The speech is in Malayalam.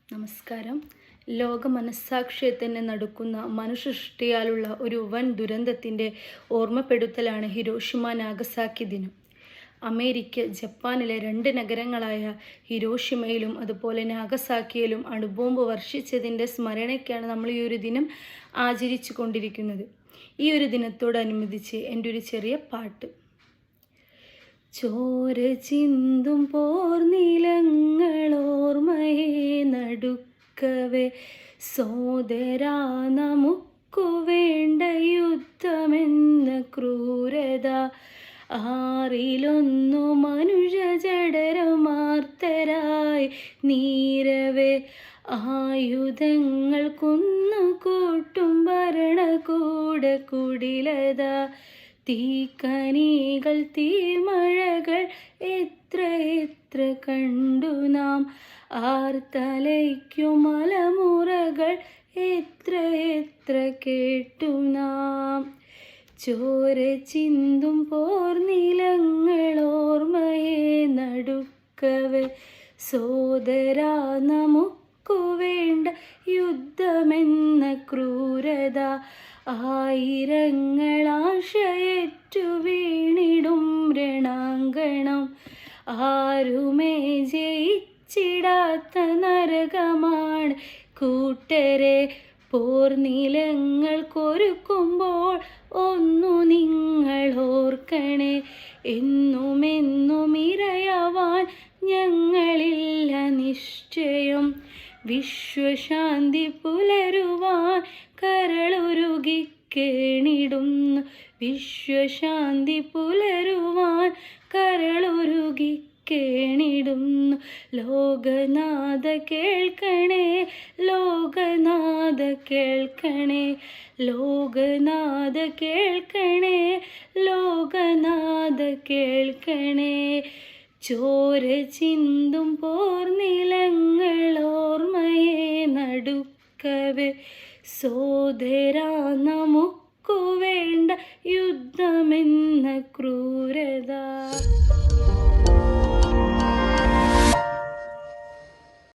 നമസ്കാരം. ലോക മനസ്സാക്ഷിയെ തന്നെ നടുക്കുന്ന മനുഷ്യസൃഷ്ടിയാലുള്ള ഒരു വൻ ദുരന്തത്തിൻ്റെ ഓർമ്മപ്പെടുത്തലാണ് ഹിരോഷിമ നാഗസാക്കി ദിനം. അമേരിക്ക, ജപ്പാനിലെ 2 നഗരങ്ങളായ ഹിരോഷിമയിലും അതുപോലെ നാഗസാക്കിയിലും അണുബോംബ് വർഷിച്ചതിൻ്റെ സ്മരണയ്ക്കാണ് നമ്മൾ ഈ ഒരു ദിനം ആചരിച്ചു കൊണ്ടിരിക്കുന്നത്. ഈ ഒരു ദിനത്തോടനുബന്ധിച്ച് എൻ്റെ ഒരു ചെറിയ പാട്ട്. ചോര ചിന്തും പോർനിലങ്ങളോർമ്മയെ നടുക്കവേ സോദരാ നമുക്കു വേണ്ട യുദ്ധമെന്ന ക്രൂരത ആറിലൊന്നു മനുഷ്യജഡരമാർത്തരായി നീരവേ ആയുധങ്ങൾ കുന്നുകൂട്ടും ഭരണകൂട കുടിലത തീക്കനികൾ തീമഴകൾ എത്ര എത്ര കണ്ടു നാം ആർത്തലയ്ക്കു മലമുറകൾ എത്ര എത്ര കേട്ടു നാം ചോര ചിന്തും പോർനിലങ്ങളോർമ്മയെ നടുക്കവേ സോദരാ നമുക്കു വേണ്ട യുദ്ധമെന്ന ക്രൂരത ആയിരങ്ങളാശയറ്റു വീണിടും രണാങ്കണം ആരുമേ ജയിച്ചിടാത്ത നരകമാണ് കൂട്ടരെ പോർനിലങ്ങൾ കൊരുക്കുമ്പോൾ ഒന്നു നിങ്ങൾ ഓർക്കണേ എന്നുമെന്നും ഇരയാവാൻ ഞങ്ങളില്ല നിശ്ചയം വിശ്വശാന്തി പുലരുവാൻ കരളുരുകി കേണിടുന്നു വിശ്വശാന്തി പുലരുവാൻ കരളുരുകി കേണിടുന്നു ലോകനാഥ കേൾക്കണേ ലോകനാഥ കേൾക്കണേ ലോകനാഥ കേൾക്കണേ ലോകനാഥ കേൾക്കണേ ചോര ചിന്തും പോർനിലങ്ങളോർമ്മയെ നടുക്കവേ സോദരാ നമുക്കു വേണ്ട യുദ്ധമെന്ന ക്രൂരത.